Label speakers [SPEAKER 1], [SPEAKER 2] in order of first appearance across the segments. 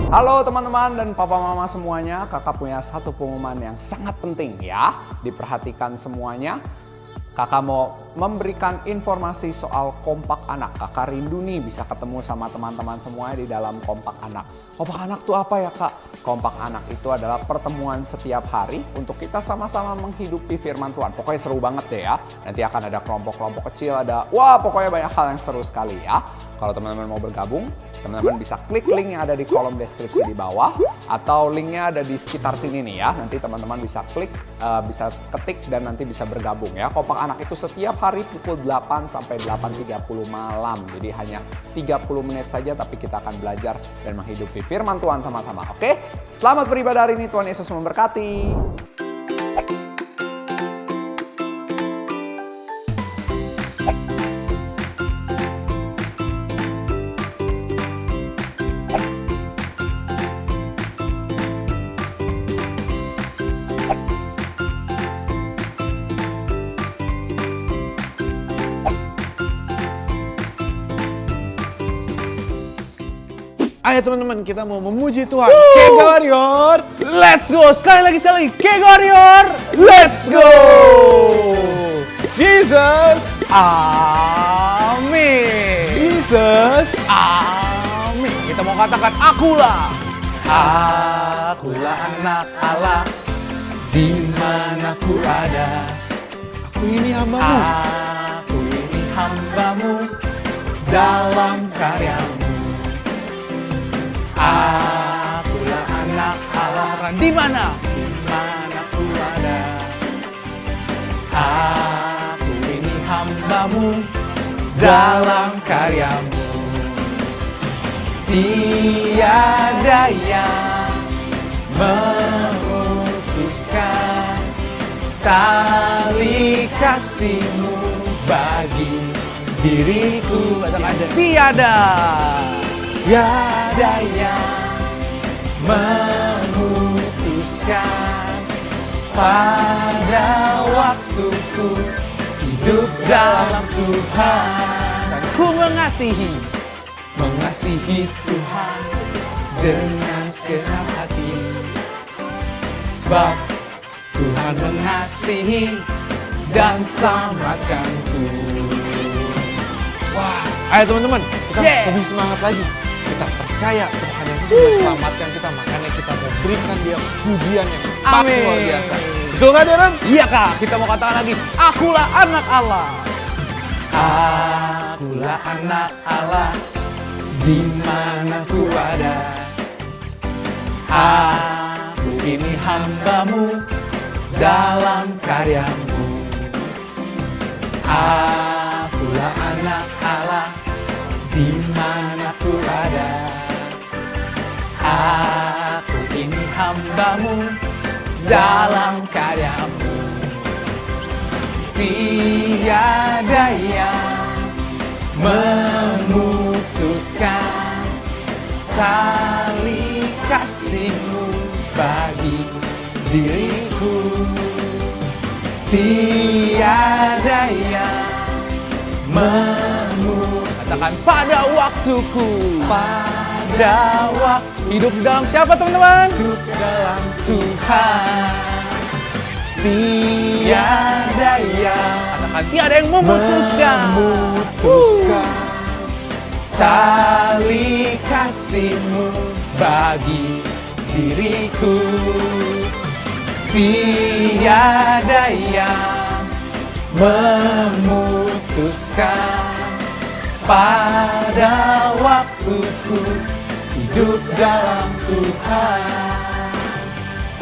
[SPEAKER 1] Halo teman-teman dan papa mama semuanya, kakak punya satu pengumuman yang sangat penting ya. Diperhatikan semuanya. Kakak mau memberikan informasi soal Kompak Anak. Kakak rindu nih bisa ketemu sama teman-teman semuanya di dalam Kompak Anak. Kompak Anak itu apa ya kak? Kompak Anak itu adalah pertemuan setiap hari untuk kita sama-sama menghidupi firman Tuhan. Pokoknya seru banget deh ya. Nanti akan ada kelompok-kelompok kecil, pokoknya banyak hal yang seru sekali ya. Kalau teman-teman mau bergabung, teman-teman bisa klik link yang ada di kolom deskripsi di bawah. Atau linknya ada di sekitar sini nih ya. Nanti teman-teman bisa klik, bisa ketik dan nanti bisa bergabung ya. Kompak Anak itu setiap hari pukul 8 sampai 8.30 malam. Jadi hanya 30 menit saja tapi kita akan belajar dan menghidupi firman Tuhan sama-sama. Oke? Selamat beribadah hari ini. Tuhan Yesus memberkati.
[SPEAKER 2] Ayo teman-teman, kita mau memuji Tuhan. Keg Warrior, let's go! Sekali lagi, Keg Warrior, let's go! Jesus, amin. Jesus, amin. Kita mau katakan, akulah anak Allah, di mana ku ada. Aku ini hambamu. Aku ini hambamu dalam karyamu. Akulah anak Allah, di mana? Di mana ku ada. Aku ini hambamu dalam karyamu. Tiada yang memutuskan tali kasihmu bagi diriku. Tiada yang memutuskan pada waktuku hidup dalam Tuhan. Dan ku mengasihi Tuhan dengan segenap hati. Sebab Tuhan mengasihi dan selamatkanku. Wah, ayo teman-teman, kita lebih semangat lagi. Kita percaya Tuhan Yesus sudah selamatkan kita, makanya kita mau berikan dia pujian yang paling luar biasa. Betul nggak, Darren? Iya kak, kita mau katakan lagi, akulah anak Allah. Akulah anak Allah, di mana ku ada. Aku ini hambamu dalam karyamu. Akulah anak Allah, di mana ku ada. Aku ini hambamu dalam karyamu. Tiada yang memutuskan tali kasihmu bagi diriku. Tiada yang katakan pada waktuku. Pada waktu. Hidup di dalam siapa teman-teman? Hidup dalam Tuhan. Tiada yang katakan tiada yang memutuskan tali kasihmu bagi diriku. Tiada yang memutuskan pada waktuku hidup dalam Tuhan.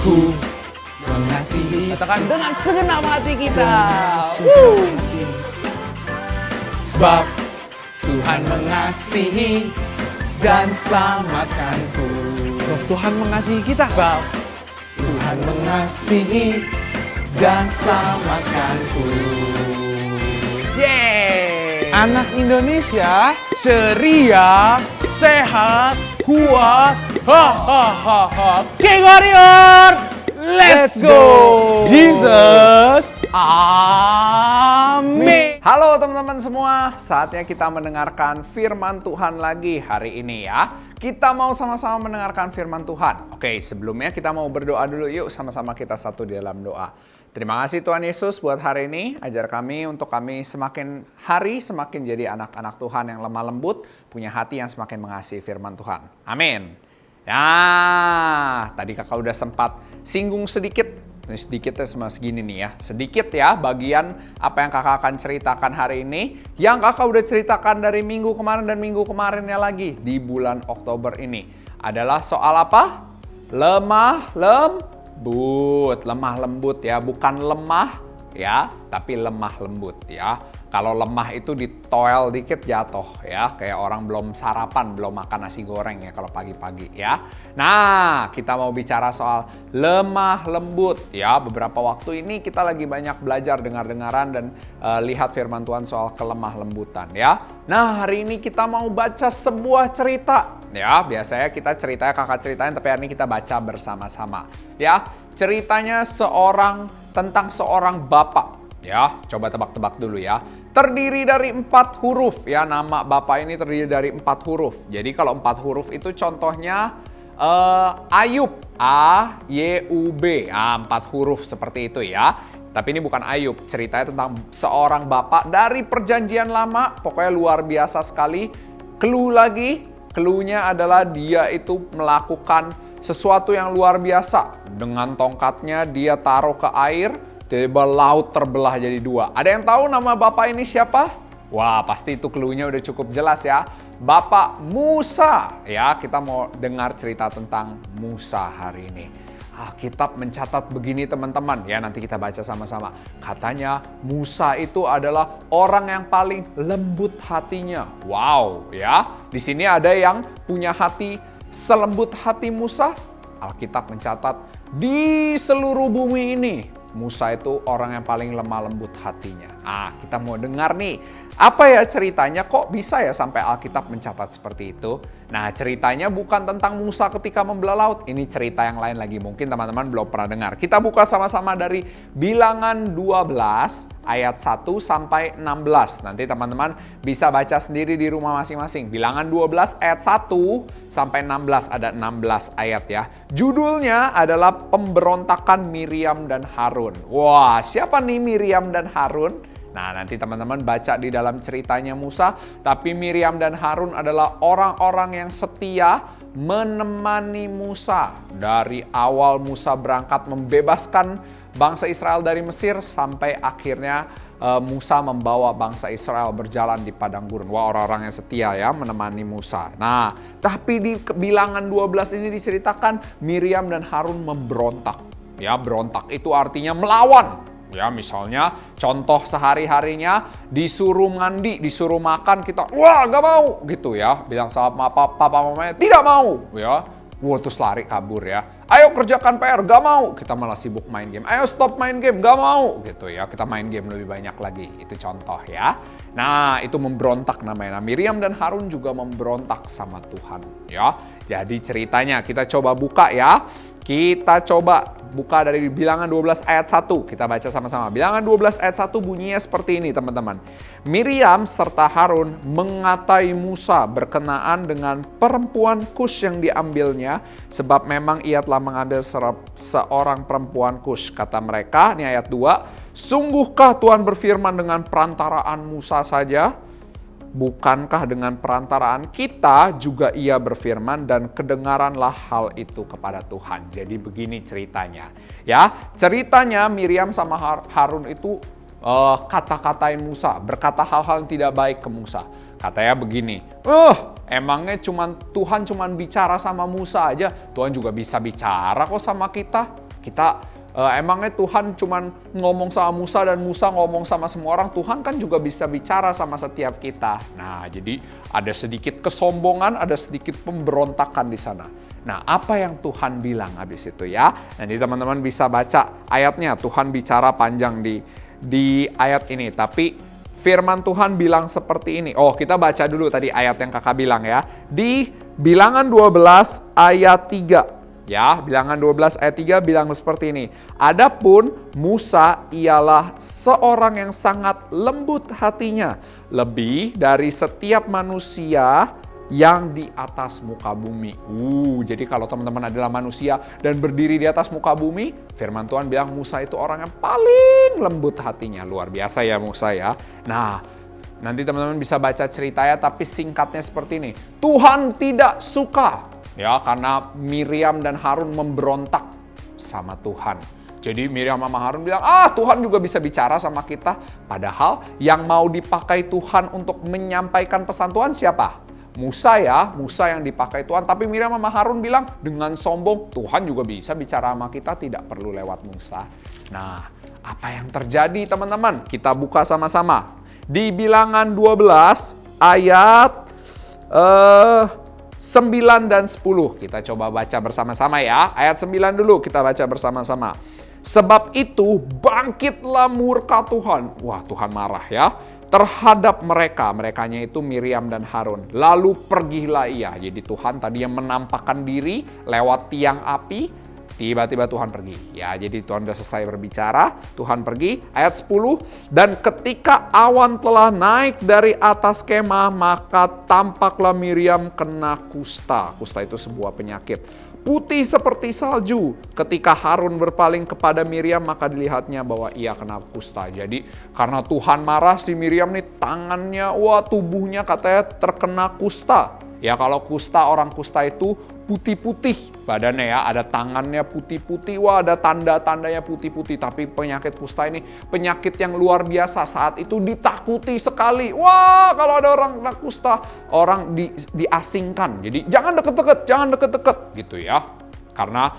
[SPEAKER 2] Ku mengasihi, katakan dengan segenap hati kita. Sebab Tuhan mengasihi dan selamatkanku. Tuhan mengasihi kita. Sebab Tuhan mengasihi dan selamatkanku. Yeay! Anak Indonesia ceria, sehat, kuat. Keg Warrior, let's go! Jesus, amin.
[SPEAKER 1] Halo teman-teman semua, saatnya kita mendengarkan firman Tuhan lagi hari ini ya. Kita mau sama-sama mendengarkan firman Tuhan. Oke, sebelumnya kita mau berdoa dulu yuk, sama-sama kita satu di dalam doa. Terima kasih Tuhan Yesus buat hari ini, ajar kami untuk kami semakin hari semakin jadi anak-anak Tuhan yang lemah lembut, punya hati yang semakin mengasihi firman Tuhan. Amin. Nah, tadi kakak udah sempat singgung sedikit. Ini sedikitnya cuma segini nih ya. Sedikit ya bagian apa yang kakak akan ceritakan hari ini. Yang kakak udah ceritakan dari minggu kemarin dan minggu kemarinnya lagi di bulan Oktober ini. Adalah soal apa? Lemah lembut. Lemah lembut ya. Bukan lemah ya, tapi lemah lembut ya. Kalau lemah itu ditoel dikit jatuh ya. Kayak orang belum sarapan, belum makan nasi goreng ya kalau pagi-pagi ya. Nah, kita mau bicara soal lemah lembut ya. Beberapa waktu ini kita lagi banyak belajar dengar-dengaran dan lihat firman Tuhan soal kelemah lembutan ya. Nah, hari ini kita mau baca sebuah cerita ya. Biasanya kita ceritanya kakak ceritain, tapi hari ini kita baca bersama-sama ya. Ceritanya tentang seorang bapak. Ya, coba tebak-tebak dulu ya. Terdiri dari 4 huruf ya. Nama bapak ini terdiri dari 4 huruf. Jadi kalau 4 huruf itu contohnya Ayub, A-Y-U-B. 4 huruf seperti itu ya. Tapi ini bukan Ayub, ceritanya tentang seorang bapak dari perjanjian lama. Pokoknya luar biasa sekali. Clue-nya adalah dia itu melakukan sesuatu yang luar biasa. Dengan tongkatnya dia taruh ke air, tiba-tiba laut terbelah jadi 2. Ada yang tahu nama bapak ini siapa? Wah, pasti itu clue-nya udah cukup jelas ya. Bapak Musa. Ya, kita mau dengar cerita tentang Musa hari ini. Alkitab mencatat begini teman-teman. Ya, nanti kita baca sama-sama. Katanya Musa itu adalah orang yang paling lembut hatinya. Wow, ya. Di sini ada yang punya hati selembut hati Musa. Alkitab mencatat di seluruh bumi ini Musa itu orang yang paling lemah lembut hatinya. Kita mau dengar nih, apa ya ceritanya, kok bisa ya sampai Alkitab mencatat seperti itu? Nah, ceritanya bukan tentang Musa ketika membelah laut. Ini cerita yang lain lagi, mungkin teman-teman belum pernah dengar. Kita buka sama-sama dari Bilangan 12 ayat 1 sampai 16. Nanti teman-teman bisa baca sendiri di rumah masing-masing. Bilangan 12 ayat 1 sampai 16, ada 16 ayat ya. Judulnya adalah Pemberontakan Miriam dan Harun. Wah, siapa nih Miriam dan Harun? Nah, nanti teman-teman baca di dalam ceritanya Musa. Tapi Miriam dan Harun adalah orang-orang yang setia menemani Musa. Dari awal Musa berangkat membebaskan bangsa Israel dari Mesir sampai akhirnya Musa membawa bangsa Israel berjalan di padang gurun. Wah, orang-orang yang setia ya menemani Musa. Nah, tapi di Bilangan 12 ini diceritakan Miriam dan Harun memberontak. Ya, berontak itu artinya melawan. Ya, misalnya contoh sehari-harinya disuruh mandi, disuruh makan, kita wah gak mau gitu ya. Bilang sama papa mamanya tidak mau ya. Wah, terus lari kabur ya. Ayo kerjakan PR, gak mau. Kita malah sibuk main game. Ayo stop main game, gak mau gitu ya. Kita main game lebih banyak lagi. Itu contoh ya. Nah, itu memberontak namanya. Nah, Miriam dan Harun juga memberontak sama Tuhan ya. Jadi ceritanya kita coba buka ya. Kita coba buka dari Bilangan 12 ayat 1. Kita baca sama-sama. Bilangan 12 ayat 1 bunyinya seperti ini teman-teman. Miriam serta Harun mengatai Musa berkenaan dengan perempuan Kush yang diambilnya. Sebab memang ia telah mengambil seorang perempuan Kush. Kata mereka, ini ayat 2. Sungguhkah Tuhan berfirman dengan perantaraan Musa saja? Bukankah dengan perantaraan kita juga ia berfirman dan kedengaranlah hal itu kepada Tuhan. Jadi begini ceritanya. Ya, ceritanya Miriam sama Harun itu kata-katain Musa, berkata hal-hal yang tidak baik ke Musa. Katanya begini, emangnya Tuhan cuman bicara sama Musa aja, Tuhan juga bisa bicara kok sama kita. Emangnya Tuhan cuman ngomong sama Musa dan Musa ngomong sama semua orang, Tuhan kan juga bisa bicara sama setiap kita. Nah, jadi ada sedikit kesombongan, ada sedikit pemberontakan di sana. Nah, apa yang Tuhan bilang habis itu ya? Nanti teman-teman bisa baca ayatnya, Tuhan bicara panjang di ayat ini. Tapi firman Tuhan bilang seperti ini. Oh, kita baca dulu tadi ayat yang kakak bilang ya. Di Bilangan 12 ayat 3. Ya, Bilangan 12 ayat 3 bilang seperti ini. Adapun Musa ialah seorang yang sangat lembut hatinya, lebih dari setiap manusia yang di atas muka bumi. Jadi kalau teman-teman adalah manusia dan berdiri di atas muka bumi, firman Tuhan bilang Musa itu orang yang paling lembut hatinya. Luar biasa ya Musa ya. Nah, nanti teman-teman bisa baca ceritanya, tapi singkatnya seperti ini. Tuhan tidak suka ya karena Miriam dan Harun memberontak sama Tuhan. Jadi Miriam sama Harun bilang, Tuhan juga bisa bicara sama kita. Padahal yang mau dipakai Tuhan untuk menyampaikan pesan Tuhan siapa? Musa ya, Musa yang dipakai Tuhan. Tapi Miriam sama Harun bilang dengan sombong, Tuhan juga bisa bicara sama kita, tidak perlu lewat Musa. Nah, apa yang terjadi teman-teman? Kita buka sama-sama. Di Bilangan 12 ayat 9 dan 10. Kita coba baca bersama-sama ya. Ayat 9 dulu kita baca bersama-sama. Sebab itu bangkitlah murka Tuhan. Wah, Tuhan marah ya. Terhadap mereka, merekanya itu Miriam dan Harun. Lalu pergilah ia. Jadi Tuhan tadi yang menampakkan diri lewat tiang api, tiba-tiba Tuhan pergi. Ya, jadi Tuhan sudah selesai berbicara, Tuhan pergi. Ayat 10, dan ketika awan telah naik dari atas kemah, maka tampaklah Miriam kena kusta. Kusta itu sebuah penyakit. Putih seperti salju. Ketika Harun berpaling kepada Miriam, maka dilihatnya bahwa ia kena kusta. Jadi karena Tuhan marah, si Miriam nih tangannya, tubuhnya katanya terkena kusta. Ya kalau kusta, orang kusta itu putih-putih badannya ya, ada tangannya putih-putih, ada tanda-tandanya putih-putih. Tapi penyakit kusta ini penyakit yang luar biasa, saat itu ditakuti sekali. Kalau ada orang kena kusta, orang diasingkan. Jadi jangan deket-deket gitu ya. Karena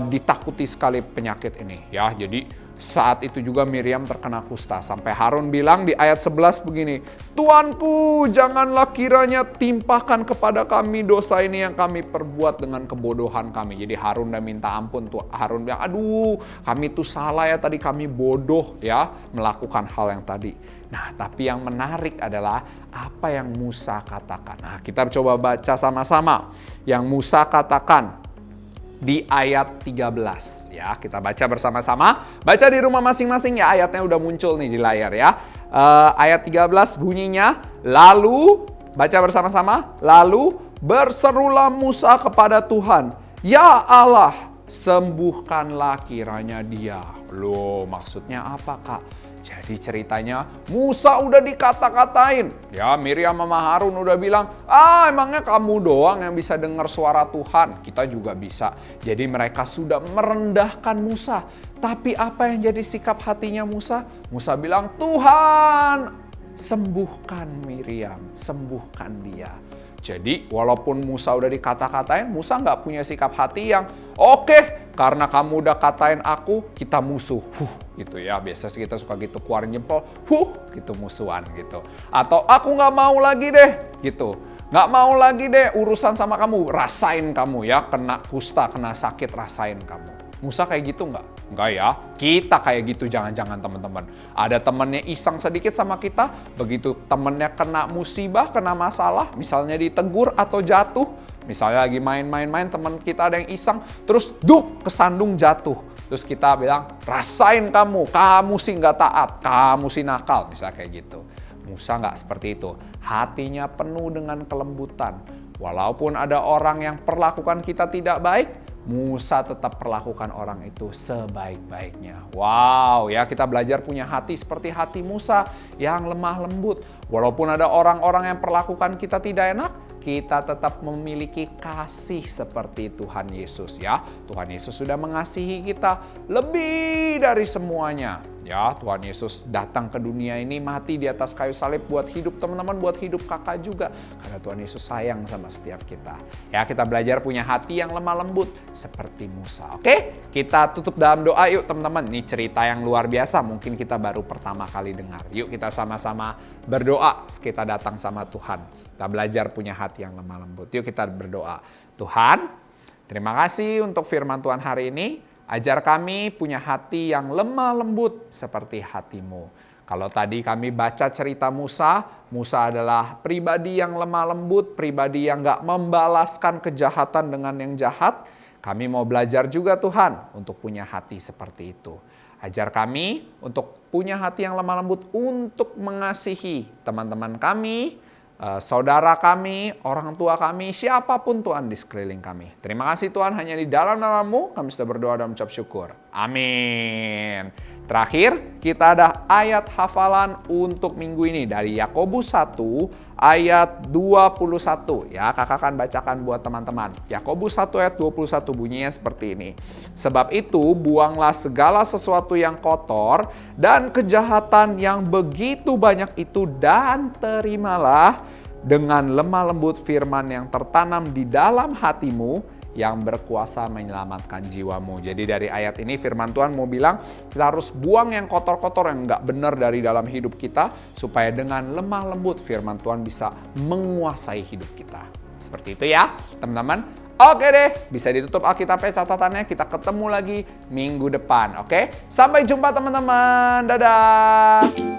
[SPEAKER 1] ditakuti sekali penyakit ini ya. Jadi saat itu juga Miriam terkena kusta. Sampai Harun bilang di ayat 11 begini, Tuanku, janganlah kiranya timpahkan kepada kami dosa ini yang kami perbuat dengan kebodohan kami. Jadi Harun udah minta ampun. Harun bilang, kami tuh salah ya tadi, kami bodoh ya melakukan hal yang tadi. Nah, tapi yang menarik adalah apa yang Musa katakan. Nah, kita coba baca sama-sama yang Musa katakan di ayat 13 ya, kita baca bersama-sama. Baca di rumah masing-masing ya, ayatnya udah muncul nih di layar ya. Ayat 13 bunyinya, lalu baca bersama-sama, lalu berserulah Musa kepada Tuhan, ya Allah, sembuhkanlah kiranya dia. Loh, maksudnya apa Kak? Jadi ceritanya Musa udah dikata-katain. Ya, Miriam sama Harun udah bilang, emangnya kamu doang yang bisa dengar suara Tuhan? Kita juga bisa. Jadi mereka sudah merendahkan Musa. Tapi apa yang jadi sikap hatinya Musa? Musa bilang, Tuhan, sembuhkan Miriam, sembuhkan dia. Jadi walaupun Musa udah dikata-katain, Musa nggak punya sikap hati yang oke, karena kamu udah katain aku, kita musuh. Gitu ya, biasa kita suka gitu, keluarin jempol, gitu musuhan gitu. Atau aku nggak mau lagi deh, gitu. Nggak mau lagi deh urusan sama kamu, rasain kamu ya, kena kusta, kena sakit, rasain kamu. Musa kayak gitu nggak? Enggak ya, kita kayak gitu jangan-jangan teman-teman. Ada temennya iseng sedikit sama kita, begitu temennya kena musibah, kena masalah, misalnya ditegur atau jatuh, misalnya lagi main-main, teman kita ada yang iseng, terus kesandung jatuh. Terus kita bilang, rasain kamu sih nggak taat, kamu sih nakal, misalnya kayak gitu. Musa nggak seperti itu, hatinya penuh dengan kelembutan. Walaupun ada orang yang perlakukan kita tidak baik, Musa tetap perlakukan orang itu sebaik-baiknya. Wow, ya kita belajar punya hati seperti hati Musa yang lemah lembut. Walaupun ada orang-orang yang perlakukan kita tidak enak, kita tetap memiliki kasih seperti Tuhan Yesus ya. Tuhan Yesus sudah mengasihi kita lebih dari semuanya. Ya, Tuhan Yesus datang ke dunia ini, mati di atas kayu salib buat hidup teman-teman, buat hidup kakak juga. Karena Tuhan Yesus sayang sama setiap kita. Ya, kita belajar punya hati yang lemah lembut seperti Musa. Oke, kita tutup dalam doa yuk teman-teman. Ini cerita yang luar biasa, mungkin kita baru pertama kali dengar. Yuk kita sama-sama berdoa, kita datang sama Tuhan. Kita belajar punya hati yang lemah lembut. Yuk kita berdoa. Tuhan, terima kasih untuk firman Tuhan hari ini. Ajar kami punya hati yang lemah lembut seperti hati-Mu. Kalau tadi kami baca cerita Musa, Musa adalah pribadi yang lemah lembut, pribadi yang gak membalaskan kejahatan dengan yang jahat. Kami mau belajar juga Tuhan untuk punya hati seperti itu. Ajar kami untuk punya hati yang lemah lembut untuk mengasihi teman-teman kami, saudara kami, orang tua kami, siapapun Tuhan di sekeliling kami. Terima kasih Tuhan, hanya di dalam nama-Mu kami sudah berdoa dan mengucap syukur. Amin. Terakhir, kita ada ayat hafalan untuk minggu ini dari Yakobus 1 ayat 21. Ya, kakak akan bacakan buat teman-teman. Yakobus 1 ayat 21 bunyinya seperti ini. Sebab itu, buanglah segala sesuatu yang kotor dan kejahatan yang begitu banyak itu dan terimalah dengan lemah lembut firman yang tertanam di dalam hatimu yang berkuasa menyelamatkan jiwamu. Jadi dari ayat ini firman Tuhan mau bilang kita harus buang yang kotor-kotor yang nggak benar dari dalam hidup kita supaya dengan lemah lembut firman Tuhan bisa menguasai hidup kita. Seperti itu ya teman-teman. Oke deh, bisa ditutup Alkitabnya catatannya. Kita ketemu lagi minggu depan. Oke, sampai jumpa teman-teman. Dadah.